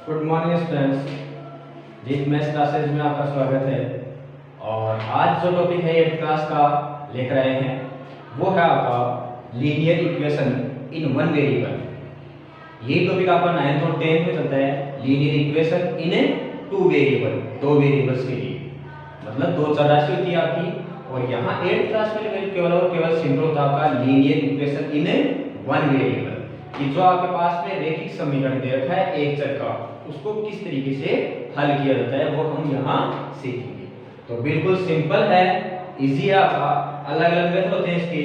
Good morning students, जीत maths classes में आपका स्वागत है। और आज जो टॉपिक है 8th क्लास का लेकर आए हैं वो है आपका linear equation in one variable. ये टॉपिक आपका 9th और 10th में चलता है। Linear equation in two variable, दो वेरिएबल्स के लिए, मतलब दो चर राशि होती है आपकी। और यहाँ 8th क्लास में केवल और केवल सिंपल होता है आपका linear equation in one variable, कि जो आपके पास में रैखिक समीकरण दे रखा है एक चर का, उसको किस तरीके से हल किया जाता है वो हम यहाँ सीखेंगे। तो बिल्कुल सिंपल है, इजी है आपका। अलग अलग मेथड होते हैं इसके,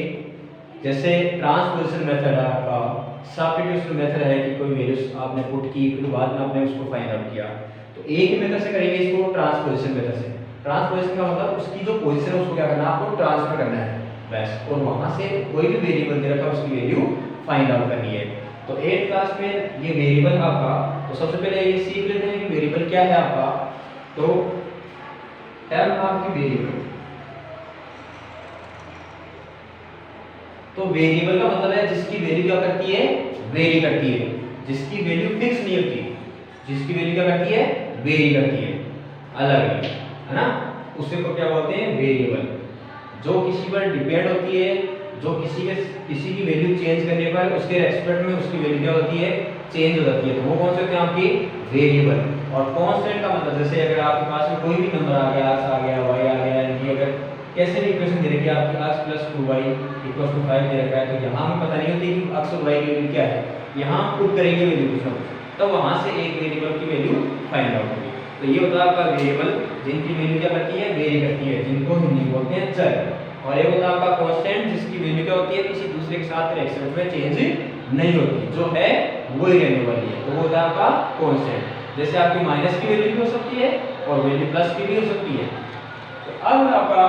जैसे ट्रांसपोजिशन मेथड है आपका, सब्स्टिट्यूशन मेथड है कि कोई वैल्यूज आपने पुट की फिर बाद में आपने उसको फाइंड आउट किया। तो एक ही मेथड से करेंगे इसको, ट्रांसपोजिशन मेथड से। ट्रांसपोजिशन का मतलब उसकी जो पोजीशन है उसको क्या करना है, आपको ट्रांसफर करना है बस, और वहां से कोई भी वेरिएबल दे रखा है उसकी वैल्यू फाइंड आउट करनी है। तो 8th क्लास में ये वेरिएबल आपका, तो सबसे पहले ये सीख लेते हैं कि वेरिएबल क्या है आपका। तो एम आपकी वेरिएबल, तो वेरिएबल का मतलब है जिसकी वैल्यू क्या करती है, वेरी करती है, जिसकी वैल्यू फिक्स नहीं होती, जिसकी वैल्यू क्या करती है, वेरी करती है, अलग अलग, है ना। उसे को क्या बोलते हैं, वेरिएबल। जो किसी पर डिपेंड होती है, जो किसी की वैल्यू चेंज करने पर उसके रेस्पेक्ट में उसकी वैल्यू क्या होती है, चेंज हो जाती है, तो वो कौन से होते हैं आपकी, वेरिएबल। और कांस्टेंट का मतलब जैसे अगर आपके पास में कोई भी नंबर आ गया, x आ गया, y आ गया, यानी अगर कैसे भी इक्वेशन दे रखी है आपकी x + 2y = 5 दे रखा है, तो यहाँ हमें पता नहीं होती कि x और y की वैल्यू क्या है, यहाँ पुट करेंगे वैल्यू कुछ ना कुछ, तो वहाँ से एक वेरिएबल की वैल्यू फाइंड आउट होगी। तो ये होता है आपका वेरिएबल जिनकी वैल्यू क्या करती है, वेरी करती है, जिनको हिंदी में बोलते हैं चर। और ये होता है आपका कांस्टेंट, जिसकी वैल्यू क्या होती है, किसी दूसरे के साथ रिएक्शन में चेंज नहीं होती, जो है वो ही रहने वाली है, तो वो होता है आपका कांस्टेंट। जैसे आपकी माइनस की वैल्यू भी हो सकती है और वैल्यू प्लस की भी हो सकती है। तो अब आपका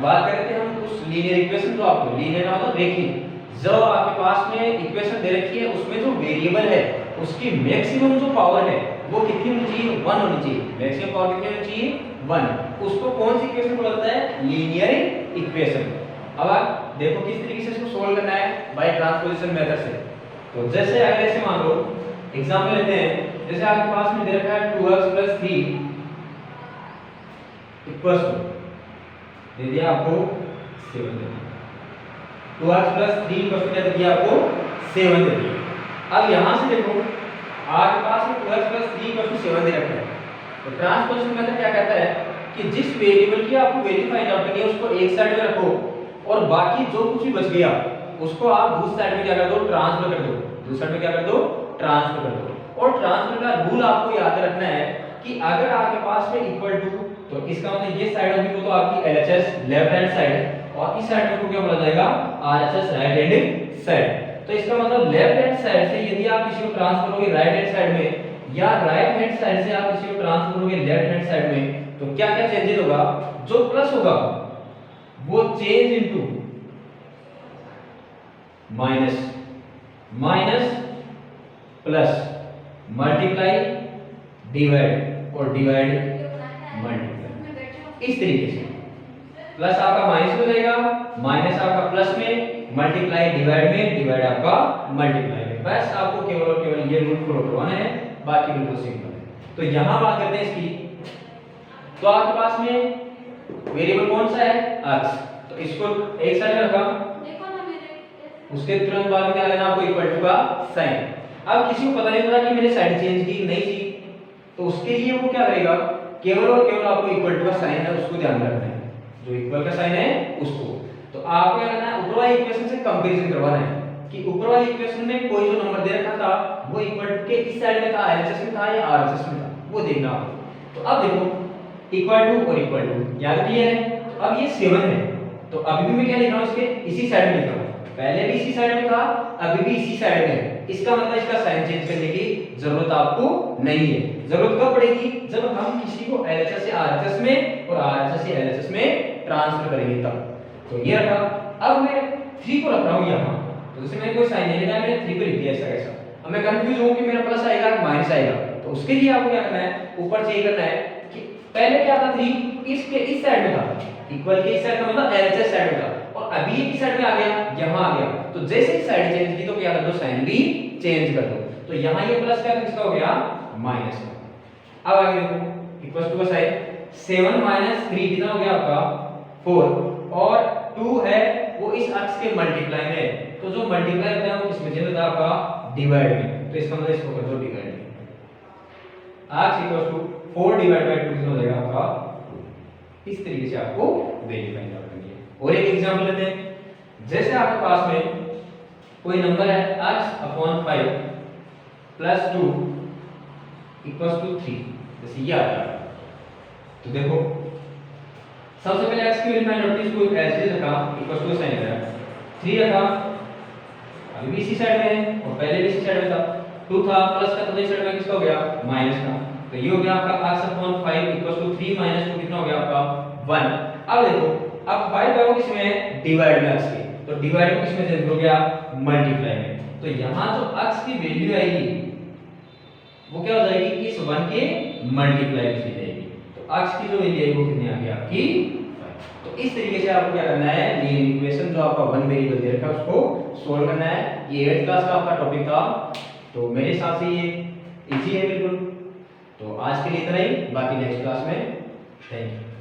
बात करते हैं हम उस लीनियर इक्वेशन, जो आपको लीनियर ना मतलब रैखिक, जो आपके पास में इक्वेशन दे रखी है उसमें जो वेरिएबल है उसकी मैक्सिमम जो पावर है वो कितनी होनी चाहिए, 1 होनी चाहिए। मैक्सिमम पावर कितनी होनी चाहिए, 1। उसको कौन सी इक्वेशन बोला जाता है, लीनियर इक्वेशन। अब आप देखो किस तरीके से इसको सोल्व करना है, बाय ट्रांसपोजिशन मेथड से। तो जैसे अगर ऐसे मान लो एग्जांपल लेते हैं, जैसे आपके पास में दे रखा है 2x + 3 दे दिया आपको 7 दे दिया, 2x + 3 क्या दे दिया आपको, 7 दे दिया। अब यहां से देखो आपके पास में 2x + 3 = 7 दे रखा है। तो ट्रांसपोजिशन मेथड क्या कहता है कि जिस वेरिएबल की आपको वैल्यू फाइंड आउट करनी है उसको एक साइड में रखो, और बाकी जो कुछ भी बच गया उसको आप दूसरी साइड में क्या कर दो, ट्रांसफर कर दो, दूसरी साइड में क्या कर दो, ट्रांसफर कर दो। और ट्रांसफर का रूल आपको याद रखना है कि अगर आपके पास में इक्वल टू, तो इसका मतलब ये साइड होगी वो तो आपकी LHS लेफ्ट हैंड साइड है, और इस साइड को क्या बोला जाएगा, RHS राइट हैंड साइड। तो इसका मतलब लेफ्ट हैंड साइड से यदि आप किसी को ट्रांसफर करोगे राइट हैंड साइड में, या राइट हैंड साइड से आप किसी को ट्रांसफर करोगे लेफ्ट हैंड साइड में, तो क्या क्या चेंजेस होगा, जो प्लस होगा वो change into minus, minus plus, multiply divide, और डिवाइड मल्टीप्लाई, इस तरीके से। प्लस आपका माइनस में जाएगा, माइनस आपका प्लस में, मल्टीप्लाई डिवाइड में, डिवाइड आपका मल्टीप्लाई में। बस आपको केवल और केवल ये रूल फॉलो करवाना है, बाकी बिल्कुल सिंपल है। तो यहां बात करते हैं इसकी, तो आपके पास में वेरिएबल कौन सा है, x, तो इसको एक साइड में रखा, उसके तुरंत बाद में क्या लेना आपको, इक्वल टू का साइन। अब किसी को पता नहीं चला कि मैंने साइड चेंज की नहीं की, तो उसके लिए वो क्या करेगा, केवल और केवल आपको इक्वल टू का साइन है उसको ध्यान में रखना है, जो इक्वल का साइन है उसको। तो आपको क्या करना है, ऊपर वाली इक्वेशन से कंपैरिजन करवाना है कि ऊपर वाली इक्वेशन में कोई जो नंबर दे रखा था वो इक्वल टू के इस साइड में था, LHS में था या RHS में था, वो देखना आपको। तो अब देखो इक्वल टू और इक्वल टू याद क्लियर है। तो अब ये 7 है, तो अभी भी मैं क्या लिख रहा हूं, इसके इसी साइड में लिख रहा हूं, पहले भी इसी साइड में था, अभी भी इसी साइड में है। इसका मतलब इसका साइन चेंज करने की जरूरत आपको नहीं है। जरूरत कब पड़ेगी, जब हम किसी को LHS से RHS में और RHS से LHS में ट्रांसफर करेंगे तब। तो ये रखा, अब मैं 3 को रख रहा हूं यहां, तो जैसे मैंने कोई साइन नहीं लिया, मैंने 3 को लिख दिया ऐसा कैसा। अब मैं कंफ्यूज हूं कि मेरा प्लस आएगा कि माइनस आएगा, तो उसके लिए आपको क्या करना है, ऊपर चेक करना है कि पहले क्या था, 3 इसके इस साइड में था, इक्वल के इस साइड का मतलब LHS साइड में था, और अभी ये किस साइड में आ गया, यहां आ गया। तो जैसे ही साइड चेंज की तो क्या कर दो, साइन भी चेंज कर दो। तो यहां ये प्लस का किसका हो गया, माइनस का। अब आगे देखो इक्वल टू का साइन 7 माइनस 3 कितना हो गया आपका 4 और 2 है वो इस अक्ष के मल्टीप्लाई में है, तो जो मल्टीप्लाई होता है वो किसमें चेंज होता है आपका डिवाइड में, तो इसका मतलब इसको कर दो डिवाइड में। x equal to 4 divide by 2 कितना हो जाएगा आपका 2। इस तरीके से आपको वैल्यू फाइंड आउट करनी है। और एक एग्जांपल लेते हैं, जैसे आपके पास में कोई नंबर है x upon 5 plus 2 equal to 3, जैसे ये आ रहा है, तो देखो सबसे पहले x की वैल्यू फाइंड आउट की, इसको ऐसे रखा इक्वल टू साइन रखा 3 रखा, अभी भी इसी साइड में है और पहले भी इसी साइड में था, 2 था प्लस का, तो इस साइड में किसका हो गया माइनस का, तो ये हो गया आपका x upon 5 equal to 3 minus 2 कितना हो गया आपका 1। अब देखो अब 5 बाय किसमें है डिवाइड में x के, तो डिवाइड में किसमें चेंज हो गया मल्टीप्लाई में, तो यहां जो x की वैल्यू आएगी वो क्या हो जाएगी इस 1 के मल्टीप्लाई में चली जाएगी, तो x की जो वैल्यू है वो कितनी आ गई आपकी 5। तो इस तरीके से आपको क्या करना है, लीनियर इक्वेशन जो आपका वन वेरिएबल दे रखा है उसको सोल्व करना है। ये 8th क्लास का आपका टॉपिक था, तो मेरे हिसाब से ये इजी है बिल्कुल। तो आज के लिए इतना ही, बाकी नेक्स्ट क्लास में। Thank you.